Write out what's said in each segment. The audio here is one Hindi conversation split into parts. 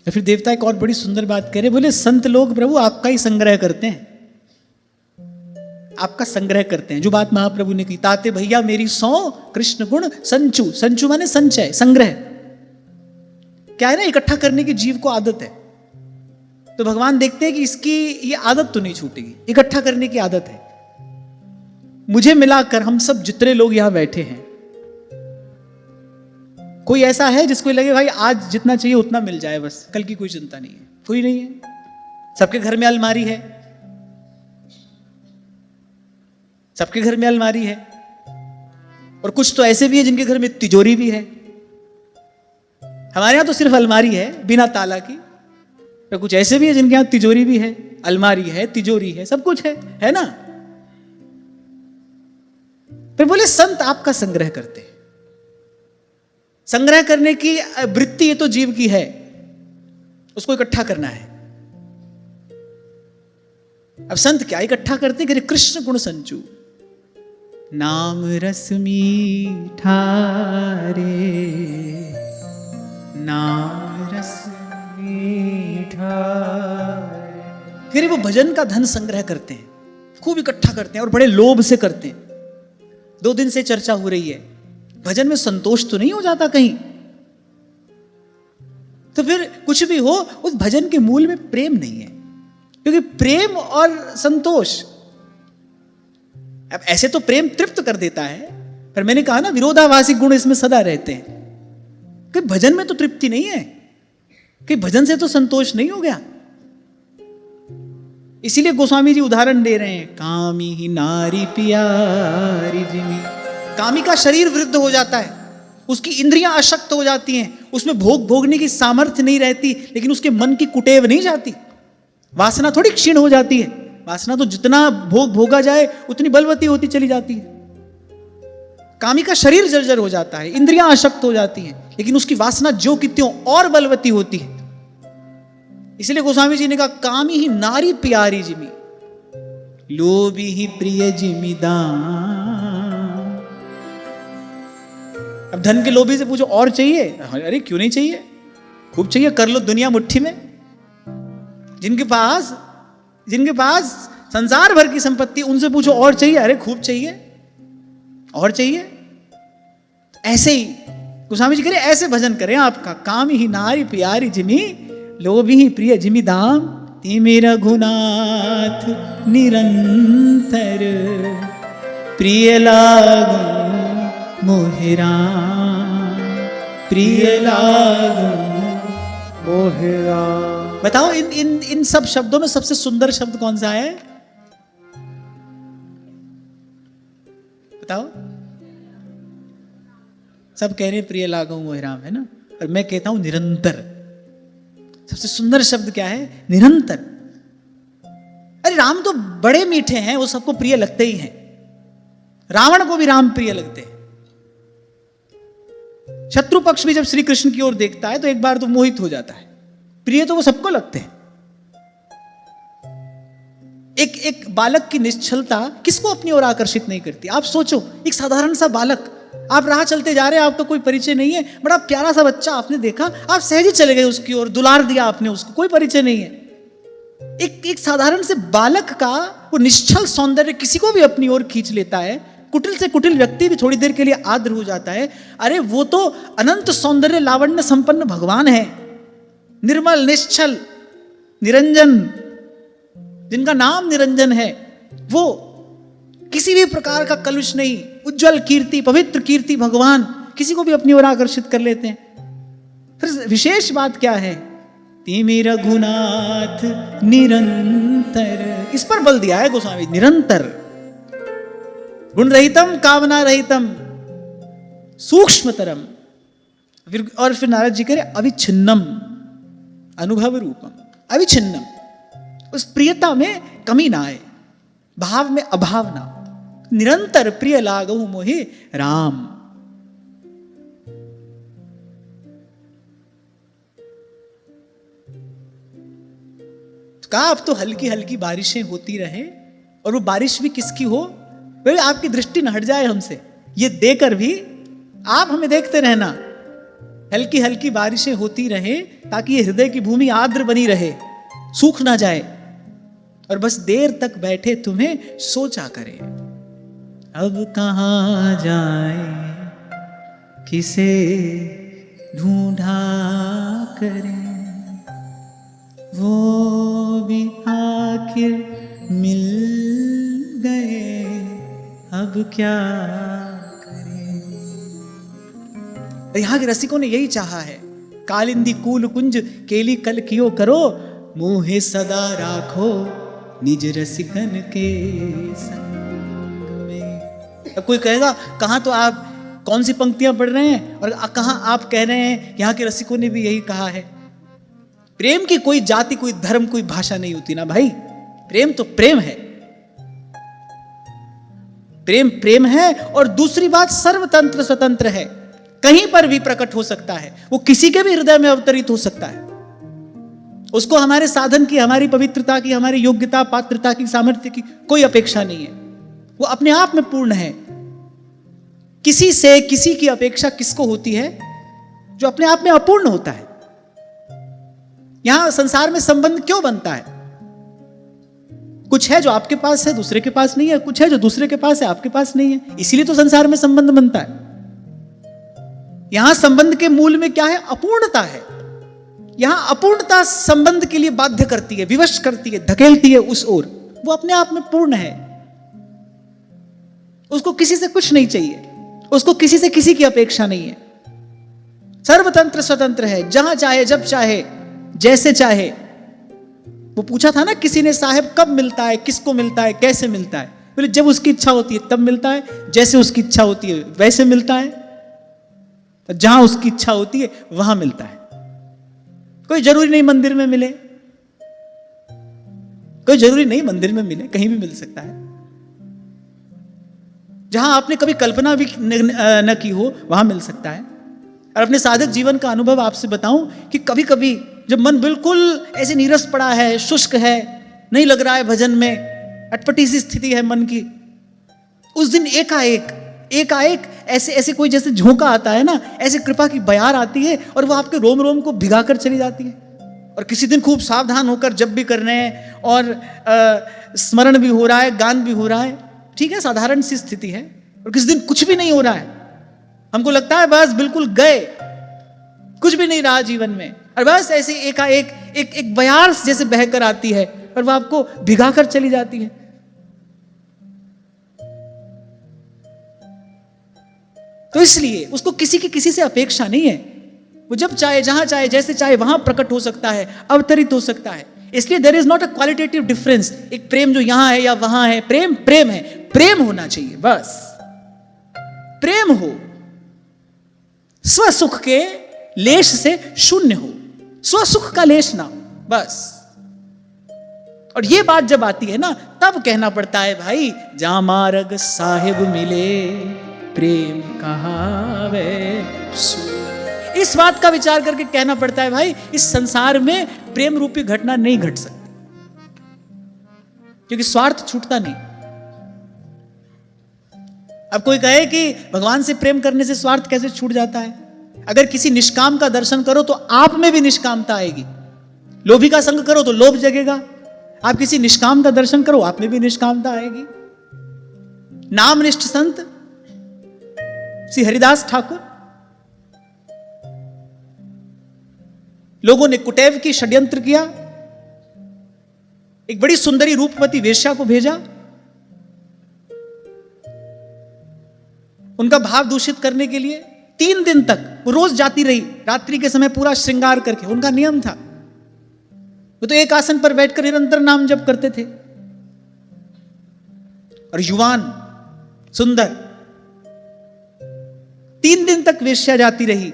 तो फिर देवता एक और बड़ी सुंदर बात कह रहे, बोले संत लोग प्रभु आपका ही संग्रह करते हैं, आपका संग्रह करते हैं। जो बात महाप्रभु ने की, ताते भैया मेरी सौ कृष्ण गुण संचु, संचु माने संचय, संग्रह। क्या है ना, इकट्ठा करने की जीव को आदत है, तो भगवान देखते हैं कि इसकी ये आदत तो नहीं छूटेगी, इकट्ठा करने की आदत है। मुझे मिलाकर हम सब जितने लोग यहां बैठे हैं, कोई ऐसा है जिसको लगे भाई आज जितना चाहिए उतना मिल जाए, बस कल की कोई चिंता नहीं है? कोई नहीं है। सबके घर में अलमारी है, सबके घर में अलमारी है, और कुछ तो ऐसे भी है जिनके घर में तिजोरी भी है। हमारे यहां तो सिर्फ अलमारी है बिना ताला की, तो कुछ ऐसे भी है जिनके यहां तिजोरी भी है, अलमारी है, तिजोरी है, सब कुछ है ना। फिर बोले संत आपका संग्रह करते हैं। संग्रह करने की वृत्ति ये तो जीव की है, उसको इकट्ठा करना है। अब संत क्या इकट्ठा करते हैं? कृष्ण गुण संचू, नाम रस मीठा रे, नाम रस मीठा। फिर वो भजन का धन संग्रह करते हैं, खूब इकट्ठा करते हैं और बड़े लोभ से करते हैं। 2 दिन से चर्चा हो रही है, भजन में संतोष तो नहीं हो जाता कहीं? तो फिर कुछ भी हो, उस भजन के मूल में प्रेम नहीं है, क्योंकि प्रेम और संतोष, अब ऐसे तो प्रेम तृप्त कर देता है, पर मैंने कहा ना विरोधाभासी गुण इसमें सदा रहते हैं। कि भजन में तो तृप्ति नहीं है, कि भजन से तो संतोष नहीं हो गया। इसीलिए गोस्वामी जी उदाहरण दे रहे हैं, कामी ही नारी प्यारी जिमी। कामी का शरीर वृद्ध हो जाता है, उसकी इंद्रियां अशक्त हो जाती हैं, उसमें भोगने की सामर्थ्य नहीं रहती, लेकिन उसके मन की कुटेव नहीं जाती। वासना थोड़ी क्षीण हो जाती है, वासना तो जितना भोगा जाए उतनी बलवती होती चली जाती है। कामी का शरीर जर्जर हो जाता है, इंद्रियां अशक्त हो जाती हैं, लेकिन उसकी वासना जो की त्यों और बलवती होती है। इसलिए गोस्वामी जी ने कहा, कामी ही नारी प्यारी जिमी, लोभी ही प्रिय जिमी दान। अब धन के लोभी से पूछो और चाहिए? अरे क्यों नहीं चाहिए, खूब चाहिए, कर लो दुनिया मुट्ठी में। जिनके पास संसार भर की संपत्ति, उनसे पूछो और चाहिए? अरे खूब चाहिए, और चाहिए। ऐसे ही गोस्वामी जी कह रहे, ऐसे भजन करें आपका, काम ही नारी प्यारी जिमी, लोभी ही प्रिय जिमी दाम। तिमि रघुनाथ निरंतर, प्रिय लागू मोहि राम, प्रिय लागू मोहि राम। बताओ इन सब शब्दों में सबसे सुंदर शब्द कौन सा है? बताओ। सब कह रहे हैं प्रिय लागू मोहि राम, है ना, और मैं कहता हूं निरंतर। सबसे सुंदर शब्द क्या है? निरंतर। अरे राम तो बड़े मीठे हैं, वो सबको प्रिय लगते ही हैं। रावण को भी राम प्रिय लगते हैं। शत्रु पक्ष भी जब श्री कृष्ण की ओर देखता है तो एक बार तो मोहित हो जाता है। प्रिय तो वो सबको लगते हैं। एक बालक की निश्चलता किसको अपनी ओर आकर्षित नहीं करती? आप सोचो, एक साधारण सा बालक, आप राह चलते जा रहे हैं, आपका कोई परिचय नहीं है, बड़ा प्यारा सा बच्चा आपने देखा, आप सहज ही चले गए उसकी ओर, दुलार दिया आपने उसको, कोई परिचय नहीं है। एक साधारण से बालक का वो निश्चल सौंदर्य किसी को भी अपनी ओर खींच लेता है। कुटिल से कुटिल व्यक्ति भी थोड़ी देर के लिए आर्द्र हो जाता है। अरे वो तो अनंत सौंदर्य लावण्य संपन्न भगवान है, निर्मल, निश्चल, निरंजन, जिनका नाम निरंजन है, वो किसी भी प्रकार का कलुष नहीं, उज्जवल कीर्ति, पवित्र कीर्ति भगवान किसी को भी अपनी ओर आकर्षित कर लेते हैं। फिर विशेष बात क्या है? तिमि रघुनाथ निरंतर, इस पर बल दिया है गोस्वामी, निरंतर, गुण रहितम कामना रहितम सूक्ष्मतरम। और फिर नारद जी कह रहे अविच्छिन्नम अनुभव रूपम, अविच्छिन्नम, उस प्रियता में कमी ना आए, भाव में अभाव ना, निरंतर प्रिय लागहु मोहि राम। तो कहा अब तो हल्की हल्की बारिशें होती रहे, और वो बारिश भी किसकी हो? भाई आपकी दृष्टि न हट जाए हमसे, ये देकर भी आप हमें देखते रहना। हल्की हल्की बारिशें होती रहे ताकि ये हृदय की भूमि आर्द्र बनी रहे, सूख ना जाए, और बस देर तक बैठे तुम्हें सोचा करे, अब कहां जाए, किसे ढूंढा करे, वो भी आखिर मिल गए, अब क्या करें। यहां के रसिकों ने यही चाहा है, कालिंदी कूल कुंज केली कल कियो करो, मोहे सदा राखो निज रसिकन के संग में। अब कोई कहेगा कहां तो आप कौन सी पंक्तियां पढ़ रहे हैं और कहां आप कह रहे हैं। यहां के रसिकों ने भी यही कहा है, प्रेम की कोई जाति, कोई धर्म, कोई भाषा नहीं होती ना भाई। प्रेम तो प्रेम है, प्रेम प्रेम है। और दूसरी बात, सर्वतंत्र स्वतंत्र है, कहीं पर भी प्रकट हो सकता है, वो किसी के भी हृदय में अवतरित हो सकता है। उसको हमारे साधन की, हमारी पवित्रता की, हमारी योग्यता पात्रता की, सामर्थ्य की कोई अपेक्षा नहीं है। वो अपने आप में पूर्ण है। किसी से किसी की अपेक्षा किसको होती है? जो अपने आप में अपूर्ण होता है। यहां संसार में संबंध क्यों बनता है? कुछ है जो आपके पास है, दूसरे के पास नहीं है, कुछ है जो दूसरे के पास है, आपके पास नहीं है, इसीलिए तो संसार में संबंध बनता है। यहां संबंध के मूल में क्या है? अपूर्णता है। यहां अपूर्णता संबंध के लिए बाध्य करती है, विवश करती है, धकेलती है उस ओर। वो अपने आप में पूर्ण है, उसको किसी से कुछ नहीं चाहिए, उसको किसी से किसी की अपेक्षा नहीं है। सर्वतंत्र स्वतंत्र है, जहां चाहे, जब चाहे, जैसे चाहे। वो पूछा था ना किसी ने, साहब कब मिलता है, किसको मिलता है, कैसे मिलता है? बोले जब उसकी इच्छा होती है तब मिलता है, जैसे उसकी इच्छा होती है वैसे मिलता है, तो जहां उसकी इच्छा होती है वहां मिलता है। कोई जरूरी नहीं मंदिर में मिले, कोई जरूरी नहीं मंदिर में मिले, कहीं भी मिल सकता है। जहां आपने कभी कल्पना भी न की हो वहां मिल सकता है। और अपने साधक जीवन का अनुभव आपसे बताऊं कि कभी कभी जब मन बिल्कुल ऐसे नीरस पड़ा है, शुष्क है, नहीं लग रहा है भजन में, अटपटी सी स्थिति है मन की, उस दिन एकाएक ऐसे कोई जैसे झोंका आता है ना, ऐसे कृपा की बयार आती है और वो आपके रोम रोम को भिगा कर चली जाती है। और किसी दिन खूब सावधान होकर जब भी कर रहे हैं और स्मरण भी हो रहा है, गान भी हो रहा है, ठीक है, साधारण सी स्थिति है। और किसी दिन कुछ भी नहीं हो रहा है, हमको लगता है बस बिल्कुल गए, कुछ भी नहीं रहा जीवन में, और बस ऐसे एकाएक एक बयार जैसे बहकर आती है और वो आपको भिगा कर चली जाती है। तो इसलिए उसको किसी की किसी से अपेक्षा नहीं है। वो जब चाहे, जहां चाहे, जैसे चाहे वहां प्रकट हो सकता है, अवतरित हो सकता है। इसलिए there is not a qualitative difference, एक प्रेम जो यहां है या वहां है। प्रेम प्रेम है, प्रेम होना चाहिए, बस प्रेम हो, स्वसुख के लेश से शून्य हो, स्वसुख का लेश ना हो, बस। और ये बात जब आती है ना, तब कहना पड़ता है भाई, जहां मार्ग साहिब मिले प्रेम कहावे सो। इस बात का विचार करके कहना पड़ता है भाई, इस संसार में प्रेम रूपी घटना नहीं घट सकती, क्योंकि स्वार्थ छूटता नहीं। अब कोई कहे कि भगवान से प्रेम करने से स्वार्थ कैसे छूट जाता है? अगर किसी निष्काम का दर्शन करो तो आप में भी निष्कामता आएगी। लोभी का संग करो तो लोभ जगेगा। आप किसी निष्काम का दर्शन करो, आप में भी निष्कामता आएगी। नामनिष्ठ संत श्री हरिदास ठाकुर, लोगों ने कुटैव की षड्यंत्र किया, एक बड़ी सुंदरी रूपवती वेश्या को भेजा, उनका भाव दूषित करने के लिए। 3 दिन तक वो रोज जाती रही, रात्रि के समय पूरा श्रृंगार करके, उनका नियम था। वो तो एक आसन पर बैठकर निरंतर नाम जप करते थे। और युवान सुंदर 3 दिन तक वेश्या जाती रही।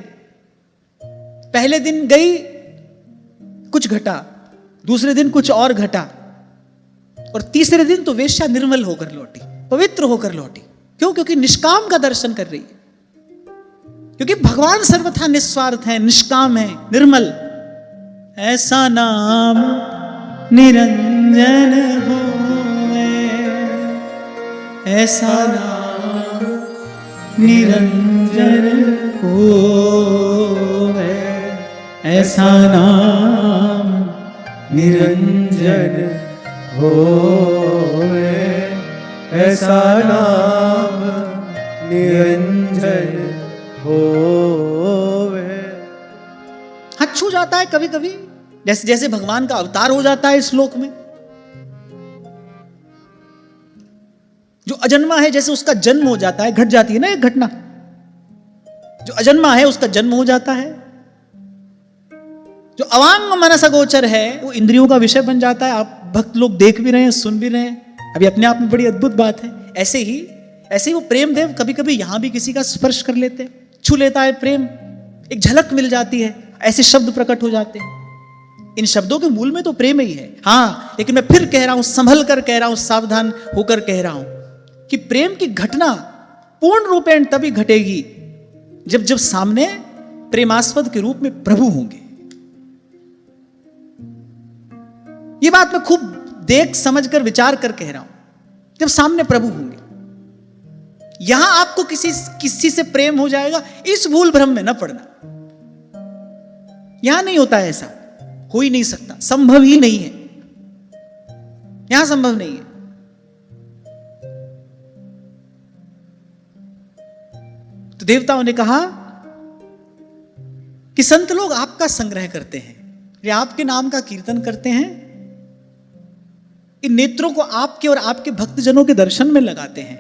पहले दिन गई, कुछ घटा, दूसरे दिन कुछ और घटा, और तीसरे दिन तो वेश्या निर्मल होकर लौटी, पवित्र होकर लौटी। क्यों? क्योंकि निष्काम का दर्शन कर रही है। क्योंकि भगवान सर्वथा निस्वार्थ है, निष्काम है, निर्मल। ऐसा नाम निरंजन होवे, ऐसा नाम निरंजन हो। ऐसा नाम निरंजन होवे, ऐसा नाम निरंजन होवे। हाथ छू जाता है कभी कभी, जैसे जैसे भगवान का अवतार हो जाता है इस श्लोक में। जो अजन्मा है जैसे उसका जन्म हो जाता है, घट जाती है ना एक घटना, जो अजन्मा है उसका जन्म हो जाता है। जो अवांग मनस गोचर है वो इंद्रियों का विषय बन जाता है। आप भक्त लोग देख भी रहे हैं, सुन भी रहे हैं, अभी अपने आप में बड़ी अद्भुत बात है। ऐसे ही वो प्रेम देव कभी कभी यहां भी किसी का स्पर्श कर लेते, छू लेता है प्रेम, एक झलक मिल जाती है, ऐसे शब्द प्रकट हो जाते हैं। इन शब्दों के मूल में तो प्रेम ही है। हाँ, लेकिन मैं फिर कह रहा हूं, संभल कर कह रहा हूं, सावधान होकर कह रहा हूं कि प्रेम की घटना पूर्ण रूपेण तभी घटेगी जब जब सामने प्रेमास्पद के रूप में प्रभु होंगे। ये बात मैं खूब देख समझ कर विचार कर कह रहा हूं, जब सामने प्रभु होंगे। यहां आपको किसी से प्रेम हो जाएगा, इस भूल भ्रम में न पड़ना। यहां नहीं होता है ऐसा, हो ही नहीं सकता, संभव ही नहीं है, यहां संभव नहीं है। तो देवताओं ने कहा कि संत लोग आपका संग्रह करते हैं, वे आपके नाम का कीर्तन करते हैं, इन नेत्रों को आपके और आपके भक्तजनों के दर्शन में लगाते हैं,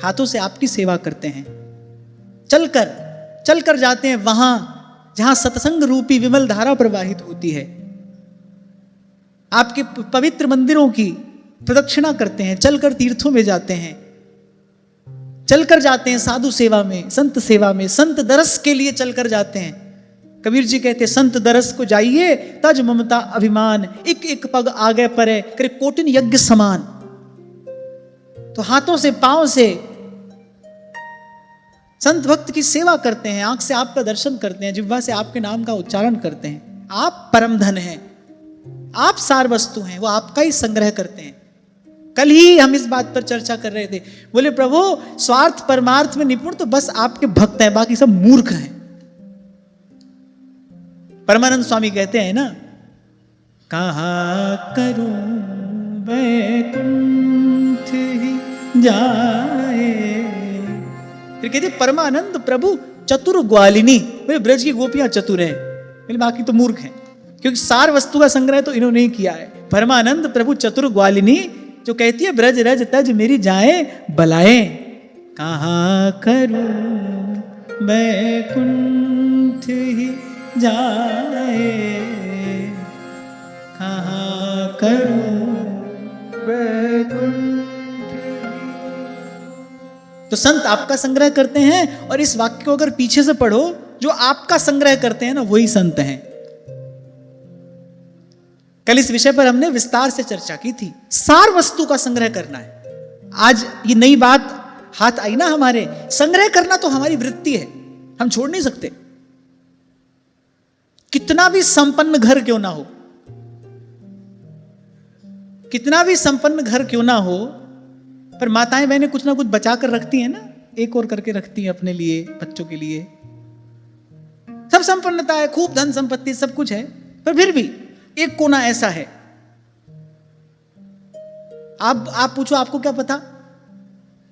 हाथों से आपकी सेवा करते हैं, चलकर जाते हैं वहां जहां सत्संग रूपी विमल धारा प्रवाहित होती है। आपके पवित्र मंदिरों की प्रदक्षिणा करते हैं, चलकर तीर्थों में जाते हैं, चलकर जाते हैं साधु सेवा में, संत सेवा में, संत दरस के लिए चलकर जाते हैं। कबीर जी कहते संत दरस को जाइए तज ममता अभिमान, एक एक पग आगे परे करे कोटिन यज्ञ समान। तो हाथों से पांव से संत भक्त की सेवा करते हैं, आंख से आपका दर्शन करते हैं, जिह्वा से आपके नाम का उच्चारण करते हैं। आप परम धन हैं, आप सार वस्तु हैं, वो आपका ही संग्रह करते हैं। कल ही हम इस बात पर चर्चा कर रहे थे, बोले प्रभु स्वार्थ परमार्थ में निपुण तो बस आपके भक्त हैं, बाकी सब मूर्ख हैं। परमानंद स्वामी कहते हैं ना, कहा करूं वैकुंठ ही जाए। फिर कहते परमानंद प्रभु चतुर ग्वालिनी, बोले ब्रज की गोपियां चतुर हैं, बोले बाकी तो मूर्ख हैं, क्योंकि सार वस्तु का संग्रह तो इन्होंने ही किया है। परमानंद प्रभु चतुर ग्वालिनी जो कहती है ब्रज रज तज मेरी जाए बलाए, कहाँ करूं वैकुंठ ही जाए, कहाँ करूं वैकुंठ। तो संत आपका संग्रह करते हैं, और इस वाक्य को अगर पीछे से पढ़ो, जो आपका संग्रह करते हैं ना वही संत हैं। कल इस विषय पर हमने विस्तार से चर्चा की थी, सार वस्तु का संग्रह करना है। आज ये नई बात हाथ आई ना हमारे, संग्रह करना तो हमारी वृत्ति है, हम छोड़ नहीं सकते। कितना भी संपन्न घर क्यों ना हो, कितना भी संपन्न घर क्यों ना हो, पर माताएं बहनें कुछ ना कुछ बचा कर रखती हैं ना, एक और करके रखती हैं अपने लिए, बच्चों के लिए। सब संपन्नता है, खूब धन संपत्ति सब कुछ है, पर फिर भी एक कोना ऐसा है। आप पूछो आपको क्या पता।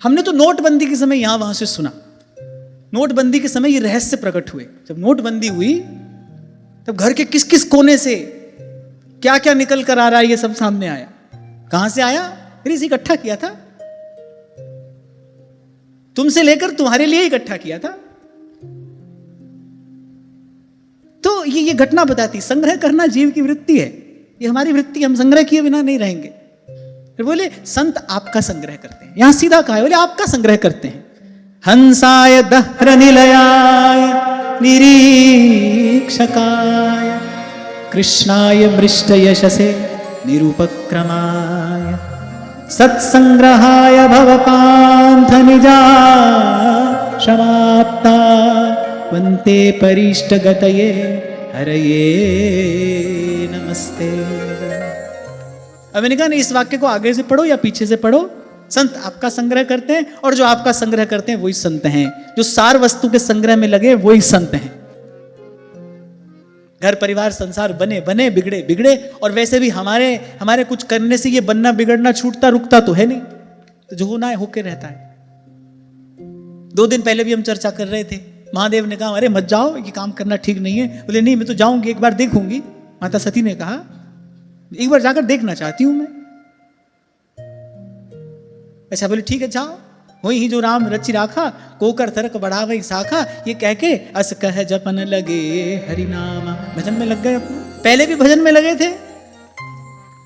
हमने तो नोटबंदी के समय यहां वहां से सुना, नोटबंदी के समय ये रहस्य प्रकट हुए। जब नोटबंदी हुई तब घर के किस किस कोने से क्या क्या निकल कर आ रहा है ये सब सामने आया। कहां से आया? फिर इसे इकट्ठा किया था, तुमसे लेकर तुम्हारे लिए इकट्ठा किया था। तो ये घटना बताती, संग्रह करना जीव की वृत्ति है, ये हमारी वृत्ति, हम संग्रह किए बिना नहीं रहेंगे। फिर बोले संत आपका संग्रह करते हैं, यहां सीधा कहा है, बोले आपका संग्रह करते हैं। हंसाय दह्र निलयाय निरीक्षकाय कृष्णाय मृष्ट यशसे निरुपक्रमाय सत्संग्रहाय भवपान्थ निजा समाप्ता वन्ते परिष्ट गतये हरये नमस्ते। अब मैंने कहा इस वाक्य को आगे से पढ़ो या पीछे से पढ़ो। संत आपका संग्रह करते हैं, और जो आपका संग्रह करते हैं वही संत हैं। जो सार वस्तु के संग्रह में लगे वही संत हैं। घर परिवार संसार बने बने, बिगड़े बिगड़े, और वैसे भी हमारे कुछ करने से ये बनना बिगड़ना छूटता रुकता तो है नहीं, तो जो होना है होके रहता है। 2 दिन पहले भी हम चर्चा कर रहे थे, महादेव ने कहा अरे मत जाओ, ये काम करना ठीक नहीं है। बोले नहीं मैं तो जाऊंगी, एक बार देखूंगी। माता सती ने कहा एक बार जाकर देखना चाहती हूं मैं। ऐसा बोले ठीक है जाओ। वही ही जो राम रचि राखा, कोकर तरक बढ़ावई शाखा, ये कह के अस कह जपन लगे हरि नामा। भजन में लग गए अपना। पहले भी भजन में लगे थे,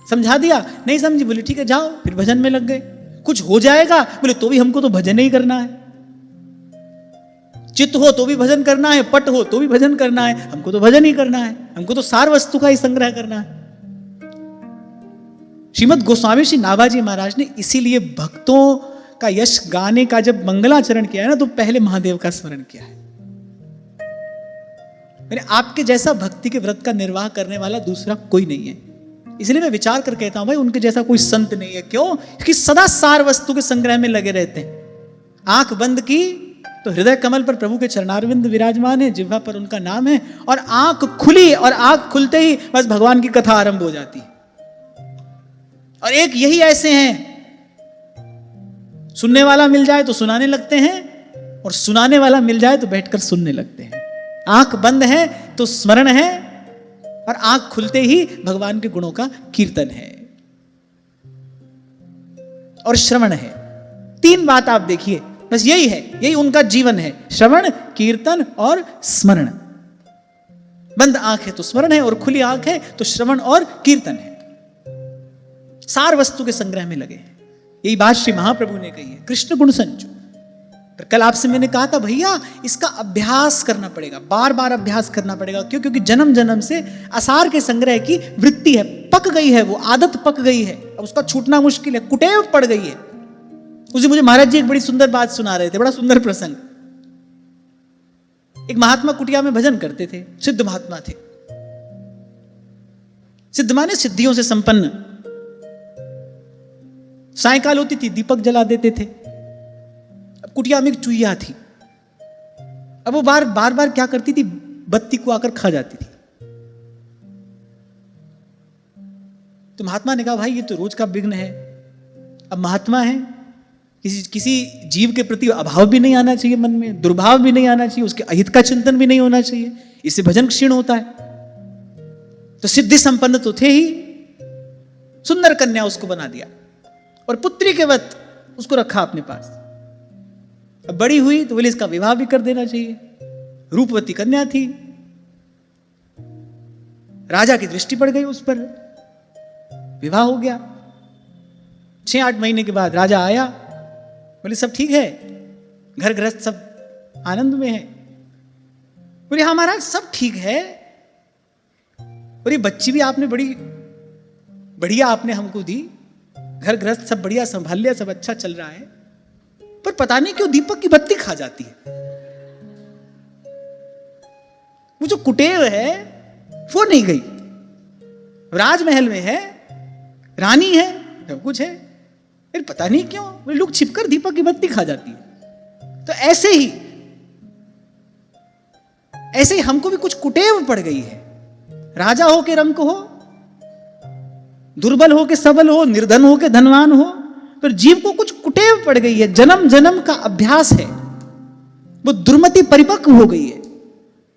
समझा दिया, नहीं समझी, बोले ठीक है जाओ, फिर भजन में लग गए। कुछ हो जाएगा, बोले तो भी हमको तो भजन ही करना है। चित्त हो तो भी भजन करना है, पट हो तो भी भजन करना है, हमको तो भजन ही करना है, हमको तो सार वस्तु का ही संग्रह करना है। श्रीमद गोस्वामी श्री नाभाजी महाराज ने इसीलिए भक्तों का यश गाने का जब मंगलाचरण किया है ना, तो पहले महादेव का स्मरण किया है। मैंने आपके जैसा भक्ति के व्रत का निर्वाह करने वाला दूसरा कोई नहीं है। इसलिए मैं विचार कर कहता हूं भाई उनके जैसा कोई संत नहीं है। क्यों? क्योंकि सदा सार वस्तु के संग्रह में लगे रहते हैं। आंख बंद की तो हृदय कमल पर प्रभु के चरणारविंद विराजमान है, जिह्वा पर उनका नाम है, और आंख खुली और आंख खुलते ही बस भगवान की कथा आरंभ हो जाती है। और एक यही ऐसे हैं, सुनने वाला मिल जाए तो सुनाने लगते हैं, और सुनाने वाला मिल जाए तो बैठकर सुनने लगते हैं। आंख बंद है तो स्मरण है, और आंख खुलते ही भगवान के गुणों का कीर्तन है और श्रवण है। 3 बात आप देखिए, बस यही है, यही उनका जीवन है, श्रवण, कीर्तन और स्मरण। बंद आंख है तो स्मरण है, और खुली आंख है तो श्रवण और कीर्तन है। सार वस्तु के संग्रह में लगे हैं। यही बात श्री महाप्रभु ने कही है, कृष्ण गुण संचु। पर कल आपसे मैंने कहा था भैया इसका अभ्यास करना पड़ेगा, बार बार अभ्यास करना पड़ेगा। क्यों? क्योंकि जन्म जन्म से असार के संग्रह की वृत्ति है, पक गई है, वो आदत पक गई है, अब उसका छूटना मुश्किल है, कुटेव पड़ गई है। उसी मुझे महाराज जी एक बड़ी सुंदर बात सुना रहे थे, बड़ा सुंदर प्रसंग। एक महात्मा कुटिया में भजन करते थे, सिद्ध महात्मा थे। सिद्ध माने सिद्धियों से संपन्न। सायकाल होती थी, दीपक जला देते थे। अब कुटिया में एक चूहिया थी, अब वो बार बार क्या करती थी, बत्ती को आकर खा जाती थी। तो महात्मा ने कहा भाई ये तो रोज का विघ्न है। अब महात्मा है, किसी जीव के प्रति अभाव भी नहीं आना चाहिए, मन में दुर्भाव भी नहीं आना चाहिए, उसके अहित का चिंतन भी नहीं होना चाहिए, इससे भजन क्षीण होता है। तो सिद्धि संपन्न तो थे ही, सुंदर कन्या उसको बना दिया और पुत्री के वत उसको रखा अपने पास। अब बड़ी हुई तो बोले इसका विवाह भी कर देना चाहिए। रूपवती कन्या थी, राजा की दृष्टि पड़ गई उस पर, विवाह हो गया। 6-8 महीने के बाद राजा आया, बोले सब ठीक है, घर गृहस्थ सब आनंद में है। बोले हाँ महाराज सब ठीक है, और ये बच्ची भी आपने बड़ी बढ़िया आपने हमको दी, घर गृहस्थ सब बढ़िया संभाल लिया, सब अच्छा चल रहा है, पर पता नहीं क्यों दीपक की बत्ती खा जाती है। वो जो कुटेव है वो नहीं गई, राजमहल में है, रानी है, सब कुछ है, फिर पता नहीं क्यों लोग छिपकर दीपक की बत्ती खा जाती है। तो ऐसे ही हमको भी कुछ कुटेव पड़ गई है। राजा हो के रंक हो, दुर्बल हो के सबल हो, निर्धन हो के धनवान हो, पर जीव को कुछ कुटेव पड़ गई है। जन्म जन्म का अभ्यास है, वो दुर्मति परिपक्व हो गई है।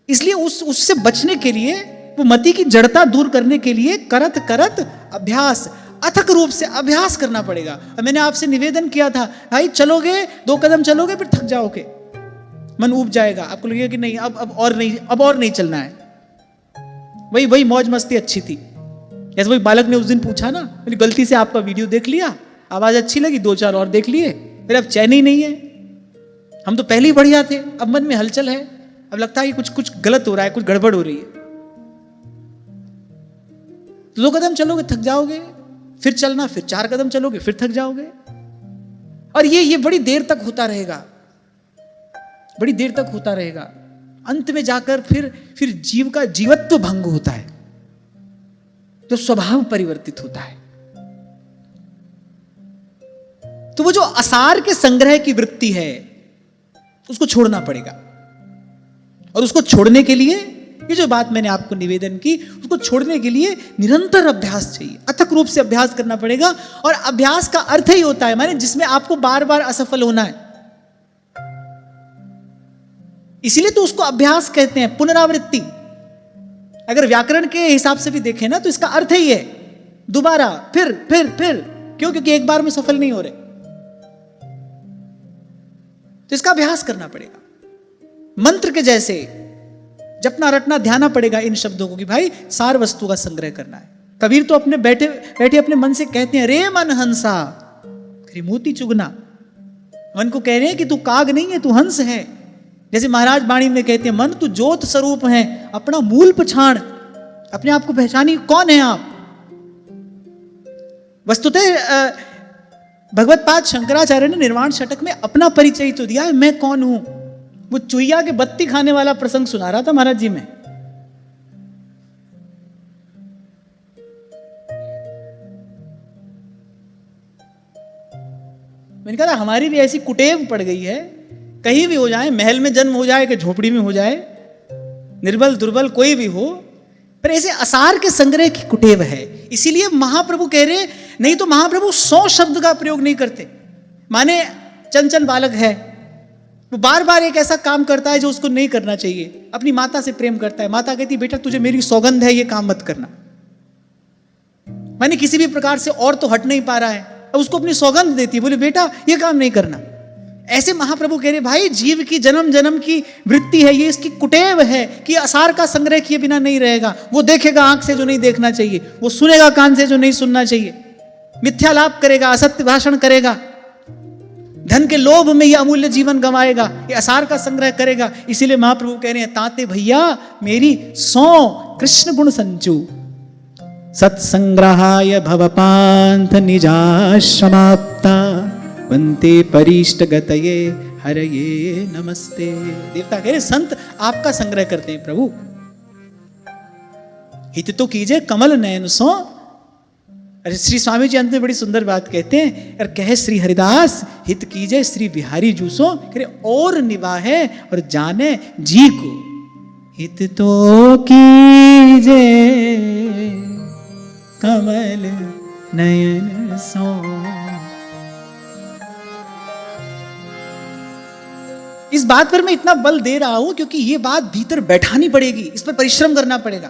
इसलिए उससे बचने के लिए, वो मति की जड़ता दूर करने के लिए करत करत अभ्यास, अथक रूप से अभ्यास करना पड़ेगा। और मैंने आपसे निवेदन किया था भाई चलोगे 2 कदम चलोगे फिर थक जाओगे, मन ऊब जाएगा, आपको लगेगा कि नहीं अब और नहीं चलना है। वही मौज मस्ती अच्छी थी। जैसे वही बालक ने उस दिन पूछा ना, मैंने गलती से आपका वीडियो देख लिया, आवाज अच्छी लगी, 2-4 और देख लिए, फिर अब चैन ही नहीं है। हम तो पहले ही बढ़िया थे, अब मन में हलचल है, अब लगता है कि कुछ गलत हो रहा है, कुछ गड़बड़ हो रही है। तो 2 कदम चलोगे थक जाओगे, फिर चलना, फिर 4 कदम चलोगे फिर थक जाओगे। और ये बड़ी देर तक होता रहेगा, बड़ी देर तक होता रहेगा। अंत में जाकर फिर जीव का जीवत्व भंग होता है, तो स्वभाव परिवर्तित होता है। तो वो जो असार के संग्रह की वृत्ति है उसको छोड़ना पड़ेगा, और उसको छोड़ने के लिए ये जो बात मैंने आपको निवेदन की, उसको छोड़ने के लिए निरंतर अभ्यास चाहिए, अथक रूप से अभ्यास करना पड़ेगा। और अभ्यास का अर्थ ही होता है माने जिसमें आपको बार बार असफल होना है, इसीलिए तो उसको अभ्यास कहते हैं, पुनरावृत्ति। अगर व्याकरण के हिसाब से भी देखें ना तो इसका अर्थ ही है दोबारा, फिर। क्यों? क्योंकि एक बार में सफल नहीं हो रहे, तो इसका अभ्यास करना पड़ेगा। मंत्र के जैसे जपना रटना ध्याना पड़ेगा इन शब्दों को कि भाई सार वस्तु का संग्रह करना है। कबीर तो अपने बैठे बैठे अपने मन से कहते हैं, रे मन हंसा मोती चुगना। मन को कह रहे हैं कि तू काग नहीं है, तू हंस है। जैसे महाराज वाणी में कहते हैं, मन तू ज्योत स्वरूप है, अपना मूल पछाण, अपने आप को पहचानी, कौन है आप। वस्तुतः भगवत पाद शंकराचार्य ने निर्वाण षटक में अपना परिचय तो दिया है, मैं कौन हूं। वो चुईया के बत्ती खाने वाला प्रसंग सुना रहा था महाराज जी में। मैंने कहा हमारी भी ऐसी कुटेव पड़ गई है, कहीं भी हो जाए, महल में जन्म हो जाए कि झोपड़ी में हो जाए, निर्बल दुर्बल कोई भी हो, पर ऐसे असार के संग्रह की कुटेव है। इसीलिए महाप्रभु कह रहे, नहीं तो महाप्रभु 100 शब्द का प्रयोग नहीं करते। माने चंचल बालक है, वो बार बार एक ऐसा काम करता है जो उसको नहीं करना चाहिए। अपनी माता से प्रेम करता है, माता कहती बेटा तुझे मेरी सौगंध है, ये काम मत करना। माने किसी भी प्रकार से और तो हट नहीं पा रहा है, अब उसको अपनी सौगंध देती है, बोले बेटा ये काम नहीं करना। ऐसे महाप्रभु कह रहे भाई जीव की जन्म जन्म की वृत्ति है, ये इसकी कुटेव है कि असार का संग्रह किए बिना नहीं रहेगा। वो देखेगा आंख से जो नहीं देखना चाहिए, वो सुनेगा कान से जो नहीं सुनना चाहिए, मिथ्या लाभ करेगा, असत्य भाषण करेगा, धन के लोभ में ये अमूल्य जीवन गंवाएगा, ये असार का संग्रह करेगा। इसीलिए महाप्रभु कह रहे हैं, ताते भैया मेरी 100 कृष्ण गुण संचू, सत्संग्रहाय भवपांथ निजाश्रमाप्ता, वंते परिष्ट गतये हरये नमस्ते। देवता कह रहे संत आपका संग्रह करते हैं प्रभु, हित तो कीजिए कमल नयन सो। अरे श्री स्वामी जी अंत में बड़ी सुंदर बात कहते हैं, और कहे श्री हरिदास हित कीजिए श्री बिहारी जूसो, कह और निवाहे और जाने जी को, हित तो कीजिए कमल नयन सो। इस बात पर मैं इतना बल दे रहा हूं क्योंकि ये बात भीतर बैठानी पड़ेगी, इस पर परिश्रम करना पड़ेगा।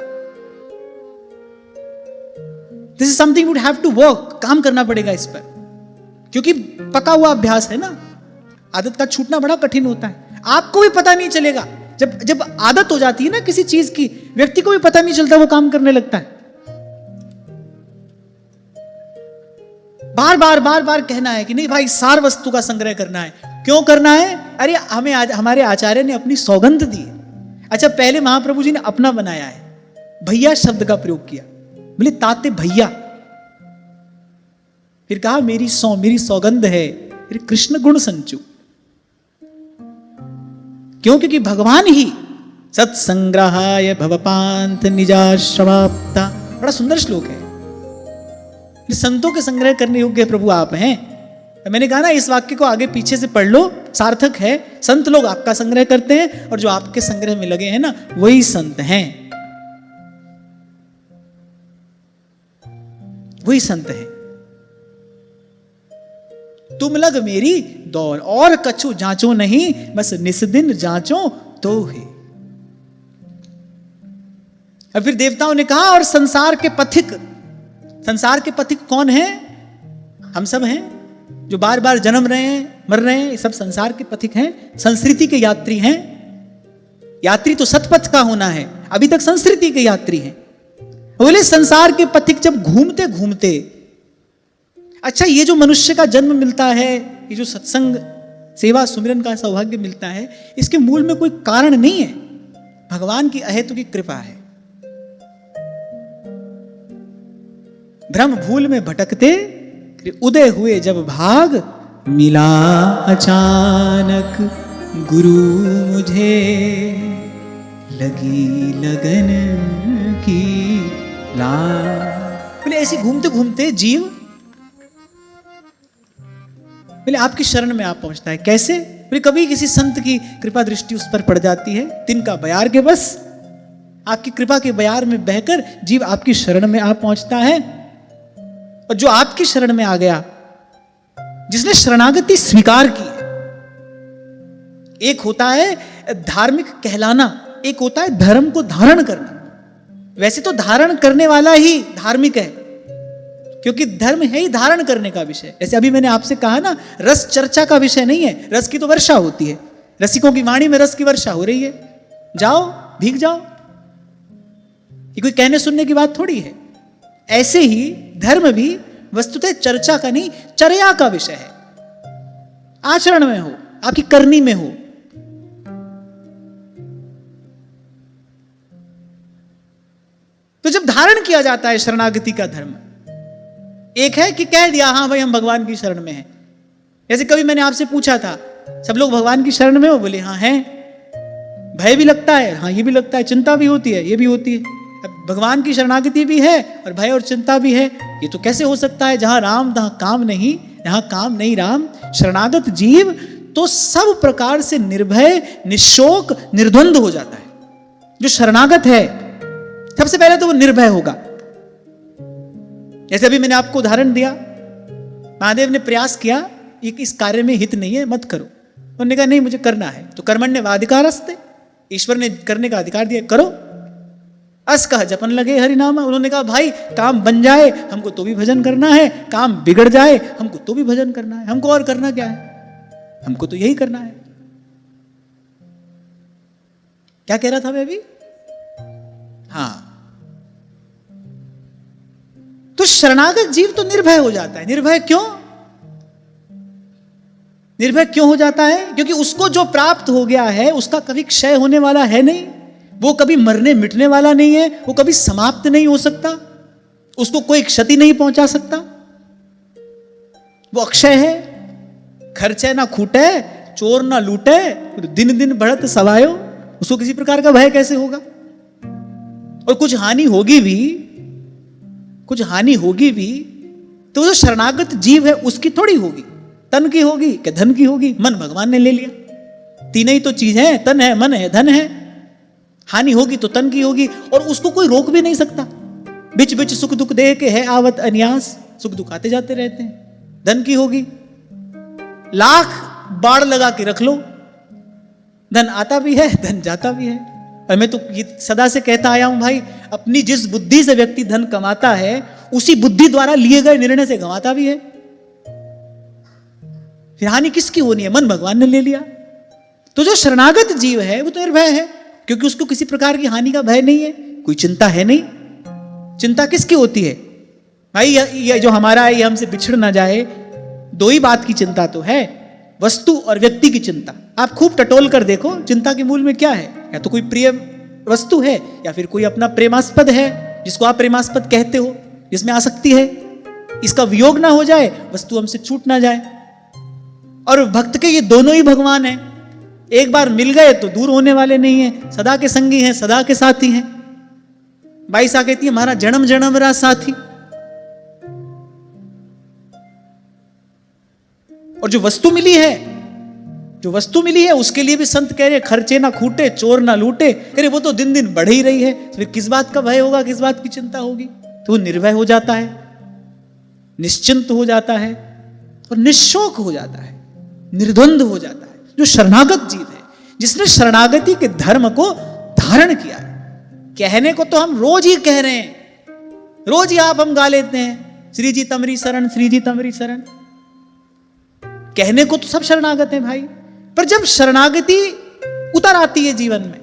This is something would have to work, काम करना पड़ेगा इस पर, क्योंकि पका हुआ अभ्यास है ना, आदत का छूटना बड़ा कठिन होता है। आपको भी पता नहीं चलेगा, जब आदत हो जाती है ना किसी चीज की, व्यक्ति को भी पता नहीं चलता, वो काम करने लगता है। बार बार कहना है कि नहीं भाई सार वस्तु का संग्रह करना है। क्यों करना है? अरे हमें आज हमारे आचार्य ने अपनी सौगंध दी है। अच्छा पहले महाप्रभु जी ने अपना बनाया है, भैया शब्द का प्रयोग किया, बोले ताते भैया, फिर कहा मेरी सौगंध है, फिर कृष्ण गुण संचू। क्यों? क्योंकि भगवान ही सत्संग्रहाय भवपांथ निजाश्रमाप्ता, बड़ा सुंदर श्लोक है। संतों के संग्रह करने योग्य प्रभु आप हैं। मैंने कहा ना इस वाक्य को आगे पीछे से पढ़ लो, सार्थक है। संत लोग आपका संग्रह करते हैं और जो आपके संग्रह में लगे हैं ना वही संत हैं, वही संत हैं। तुम लग मेरी दौड़ और कछु जांचो नहीं, बस निस्दिन जांचो तो है। और फिर देवताओं ने कहा और संसार के पथिक कौन है? हम सब हैं जो बार बार जन्म रहे हैं, मर रहे हैं, ये सब संसार के पथिक हैं, संस्कृति के यात्री हैं। यात्री तो सतपथ का होना है, अभी तक संस्कृति के यात्री हैं। बोले संसार के पथिक जब घूमते घूमते, अच्छा ये जो मनुष्य का जन्म मिलता है, ये जो सत्संग सेवा सुमिरन का सौभाग्य मिलता है, इसके मूल में कोई कारण नहीं है, भगवान की अहेतु की कृपा है। भ्रम भूल में भटकते उदय हुए जब भाग, मिला अचानक गुरु मुझे, लगी लगन की लाज। बोले ऐसे घूमते घूमते जीव बोले आपकी शरण में आप पहुंचता है। कैसे? बोले कभी किसी संत की कृपा दृष्टि उस पर पड़ जाती है, तिनका बयार के बस आपकी कृपा के बयार में बहकर जीव आपकी शरण में आ पहुंचता है। और जो आपकी शरण में आ गया, जिसने शरणागति स्वीकार की, एक होता है धार्मिक कहलाना, एक होता है धर्म को धारण करना। वैसे तो धारण करने वाला ही धार्मिक है, क्योंकि धर्म है ही धारण करने का विषय। जैसे अभी मैंने आपसे कहा ना, रस चर्चा का विषय नहीं है, रस की तो वर्षा होती है, रसिकों की वाणी में रस की वर्षा हो रही है, जाओ भीग जाओ। ये कोई कहने सुनने की बात थोड़ी है। ऐसे ही धर्म भी वस्तुतः चर्चा का नहीं, चर्या का विषय है। आचरण में हो, आपकी करनी में हो। तो जब धारण किया जाता है शरणागति का धर्म, एक है कि कह दिया हाँ भाई हम भगवान की शरण में हैं। जैसे कभी मैंने आपसे पूछा था, सब लोग भगवान की शरण में हो? बोले हाँ हैं। भय भी लगता है, हाँ ये भी लगता है, चिंता भी होती है, ये भी होती है। अब भगवान की शरणागति भी है और भय और चिंता भी है, ये तो कैसे हो सकता है? जहां राम तहां काम नहीं, जहां काम नहीं राम। शरणागत जीव तो सब प्रकार से निर्भय, निशोक, निर्द्वंद हो जाता है। जो शरणागत है सबसे पहले तो वो निर्भय होगा। जैसे अभी मैंने आपको उदाहरण दिया, महादेव ने प्रयास किया इस कार्य में हित नहीं है, मत करो। उन्होंने कहा नहीं मुझे करना है, तो कर्मण्येवाधिकारस्ते, ईश्वर ने करने का अधिकार दिया, करो। अस कह जपन लगे हरिनामा। उन्होंने कहा भाई काम बन जाए हमको तो भी भजन करना है, काम बिगड़ जाए हमको तो भी भजन करना है, हमको और करना क्या है, हमको तो यही करना है। क्या कह रहा था मैं अभी? हाँ, तो शरणागत जीव तो निर्भय हो जाता है। निर्भय क्यों? निर्भय क्यों हो जाता है? क्योंकि उसको जो प्राप्त हो गया है उसका कभी क्षय होने वाला है नहीं, वो कभी मरने मिटने वाला नहीं है, वो कभी समाप्त नहीं हो सकता, उसको कोई क्षति नहीं पहुंचा सकता, वो अक्षय है। खर्चे ना खूटे, चोर ना लूटे, दिन दिन बढ़त सवायो, उसको किसी प्रकार का भय कैसे होगा? और कुछ हानि होगी भी, कुछ हानि होगी भी तो जो शरणागत जीव है उसकी थोड़ी होगी, तन की होगी कि धन की होगी। मन भगवान ने ले लिया, तीन ही तो चीज है, तन है, मन है, धन है। हानि होगी तो तन की होगी और उसको कोई रोक भी नहीं सकता। बिच बिच सुख दुख दे के है आवत अन्यास, सुख दुख आते जाते रहते हैं। धन की होगी, लाख बाड़ लगा के रख लो, धन आता भी है धन जाता भी है। और मैं तो ये सदा से कहता आया हूं भाई, अपनी जिस बुद्धि से व्यक्ति धन कमाता है उसी बुद्धि द्वारा लिए गए निर्णय से गंवाता भी है। फिर हानि किसकी होनी है? मन भगवान ने ले लिया। तो जो शरणागत जीव है वो तो निर्भय है, क्योंकि उसको किसी प्रकार की हानि का भय नहीं है, कोई चिंता है नहीं। चिंता किसकी होती है भाई? ये जो हमारा है ये हमसे बिछड़ ना जाए, दो ही बात की चिंता तो है, वस्तु और व्यक्ति की चिंता। आप खूब टटोल कर देखो चिंता के मूल में क्या है। या तो कोई प्रिय वस्तु है या फिर कोई अपना प्रेमास्पद है जिसको आप प्रेमास्पद कहते हो, जिसमें आसक्ति है। इसका वियोग ना हो जाए, वस्तु हमसे छूट ना जाए। और भक्त के ये दोनों ही भगवान हैं, एक बार मिल गए तो दूर होने वाले नहीं है, सदा के संगी हैं, सदा के साथी हैं। बाईसा कहती है हमारा जन्म जन्म रा साथी। और जो वस्तु मिली है, जो वस्तु मिली है उसके लिए भी संत कह रहे खर्चे ना खूटे, चोर ना लूटे। कह रहे वो तो दिन दिन बढ़ ही रही है, तो फिर किस बात का भय होगा, किस बात की चिंता होगी? तो वो निर्भय हो जाता है, निश्चिंत हो जाता है और निशोक हो जाता है, निर्द्वंद हो जाता है। जो शरणागत जीव है, जिसने शरणागति के धर्म को धारण किया है। कहने को तो हम रोज ही कह रहे हैं, रोज ही आप हम गा लेते हैं, श्री जी तमरी शरण, श्री जी तमरी शरण। कहने को तो सब शरणागत हैं भाई, पर जब शरणागति उतर आती है जीवन में,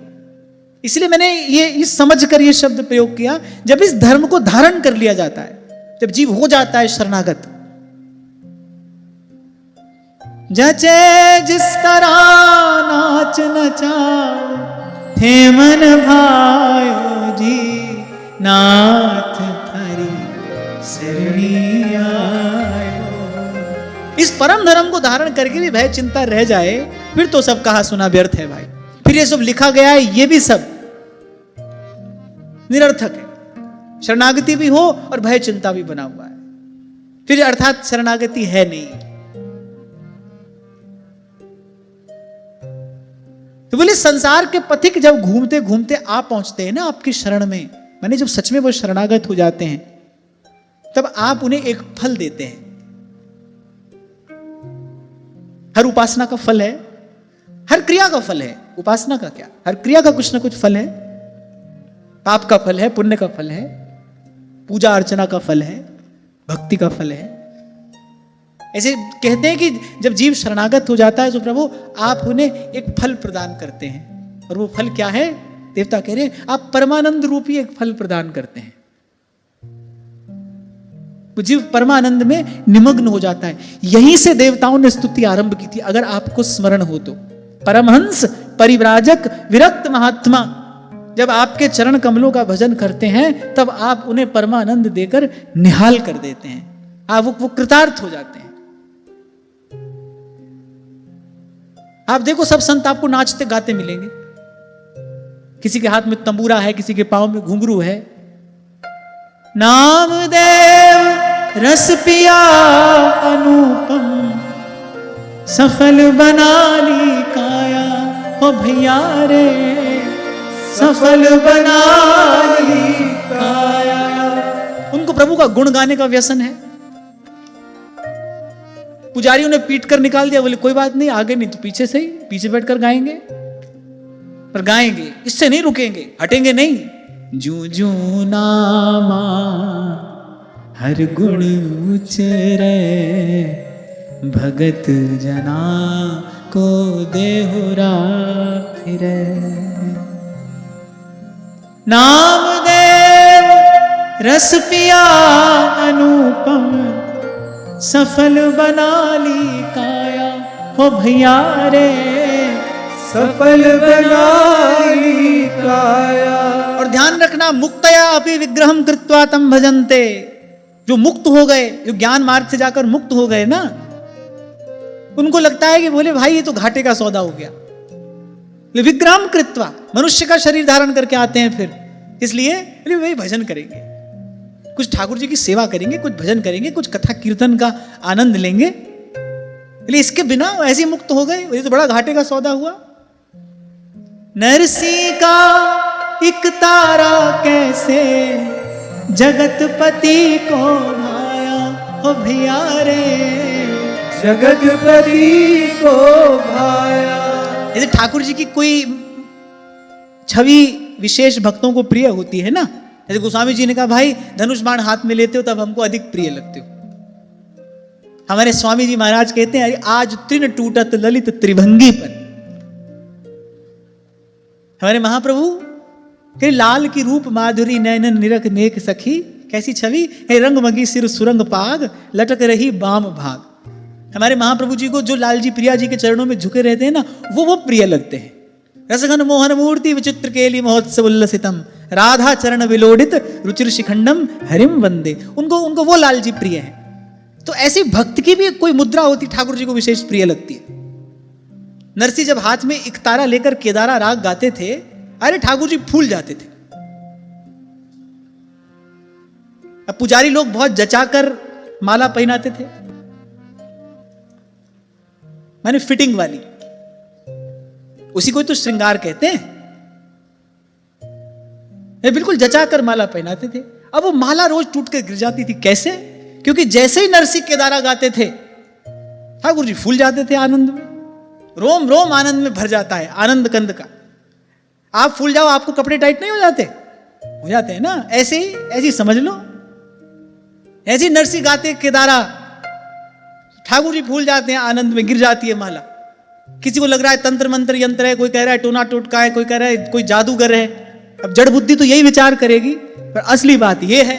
इसलिए मैंने ये समझ कर ये शब्द प्रयोग किया, जब इस धर्म को धारण कर लिया जाता है, जब जीव हो जाता है शरणागत। जचे जिस तरह नाच नचाओ थे मन भायो जी, नाथ थरी सरणी आयो। इस परम धर्म को धारण करके भी भय चिंता रह जाए, फिर तो सब कहा सुना व्यर्थ है भाई। फिर ये सब लिखा गया है ये भी सब निरर्थक है। शरणागति भी हो और भय चिंता भी बना हुआ है, फिर अर्थात शरणागति है नहीं। तो बोले संसार के पथिक जब घूमते घूमते आप पहुंचते हैं ना आपकी शरण में, माने जब सच में वो शरणागत हो जाते हैं, तब आप उन्हें एक फल देते हैं। हर उपासना का फल है, हर क्रिया का फल है। उपासना का क्या, हर क्रिया का कुछ ना कुछ फल है। पाप का फल है, पुण्य का फल है, पूजा अर्चना का फल है, भक्ति का फल है। ऐसे कहते हैं कि जब जीव शरणागत हो जाता है तो प्रभु आप उन्हें एक फल प्रदान करते हैं। और वो फल क्या है? देवता कह रहे हैं आप परमानंद रूपी एक फल प्रदान करते हैं। वो जीव परमानंद में निमग्न हो जाता है। यहीं से देवताओं ने स्तुति आरंभ की थी, अगर आपको स्मरण हो तो। परमहंस परिव्राजक विरक्त महात्मा, जब आपके चरण कमलों का भजन करते हैं तब आप उन्हें परमानंद देकर निहाल कर देते हैं। आप वो कृतार्थ हो जाते हैं। आप देखो सब संत आपको नाचते गाते मिलेंगे। किसी के हाथ में तंबूरा है, किसी के पांव में घुंघरू है। नामदेव रस पिया अनुपम, सफल बना ली काया। ओ भैया रे सफल बना ली काया। उनको प्रभु का गुण गाने का व्यसन है। पुजारियों ने पीट कर निकाल दिया, बोले कोई बात नहीं, आगे नहीं तो पीछे से ही, पीछे बैठकर गाएंगे। पर गाएंगे, इससे नहीं रुकेंगे, हटेंगे नहीं। जू जू नामा हर गुण उचरे, भगत जना को देहुरा फिरे। नामदेव रस पिया अनुपम, सफल बना ली काया। हो भैया रे सफल बना ली काया। और ध्यान रखना, मुक्तया अपि विग्रहम कृत्वा तम भजन्ते। जो मुक्त हो गए, जो ज्ञान मार्ग से जाकर मुक्त हो गए ना, उनको लगता है कि बोले भाई ये तो घाटे का सौदा हो गया। विग्रहम कृत्वा, मनुष्य का शरीर धारण करके आते हैं फिर, इसलिए वही भजन करेंगे, कुछ ठाकुर जी की सेवा करेंगे, कुछ भजन करेंगे, कुछ कथा कीर्तन का आनंद लेंगे। इसके बिना ऐसे मुक्त हो गए, ये तो बड़ा घाटे का सौदा हुआ। नरसी का एक तारा कैसे जगतपति को भाया। हो भैया रे जगतपति को भाया। जैसे ठाकुर जी की कोई छवि विशेष भक्तों को प्रिय होती है ना, जैसे गोस्वामी जी ने कहा भाई धनुष बाण हाथ में लेते हो तब हमको अधिक प्रिय लगते हो। हमारे स्वामी जी महाराज कहते हैं आज तृण टूटत ललित त्रिभंगी पर। हमारे महाप्रभु के लाल की रूप माधुरी नैनन निरख नेक सखी, कैसी छवि है। रंग मगी सिर सुरंग पाग, लटक रही बाम भाग। हमारे महाप्रभु जी को जो लाल जी प्रिया जी के चरणों में झुके रहते हैं ना, वो प्रिय लगते हैं। रसघन मोहन मूर्ति विचित्र केली महोत्सव उल्लसितम, राधा चरण विलोडित रुचिर शिखंडम हरिम वंदे। उनको वो लाल जी प्रिय है। तो ऐसी भक्त की भी कोई मुद्रा होती, ठाकुर जी को विशेष प्रिय लगती है। नरसी जब हाथ में एक तारा लेकर केदारा राग गाते थे, अरे ठाकुर जी फूल जाते थे। अब पुजारी लोग बहुत जचाकर माला पहनाते थे, माने फिटिंग वाली, उसी को तो श्रृंगार कहते हैं। बिल्कुल जचाकर माला पहनाते थे। अब वो माला रोज टूट कर गिर जाती थी। कैसे? क्योंकि जैसे ही नरसी केदारा गाते थे ठाकुर जी फूल जाते थे आनंद में। रोम रोम आनंद में भर जाता है, आनंद कंद का। आप फूल जाओ, आपको कपड़े टाइट नहीं हो जाते? हो जाते हैं ना। ऐसे ही ऐसी समझ लो, ऐसी नरसी गाते केदारा, ठाकुर जी फूल जाते हैं आनंद में, गिर जाती है माला। किसी को लग रहा है तंत्र मंत्र यंत्र है, कोई कह रहा है टोना टोटका है, कोई कह रहा है कोई जादूगर है। अब जड़ बुद्धि तो यही विचार करेगी, पर असली बात यह है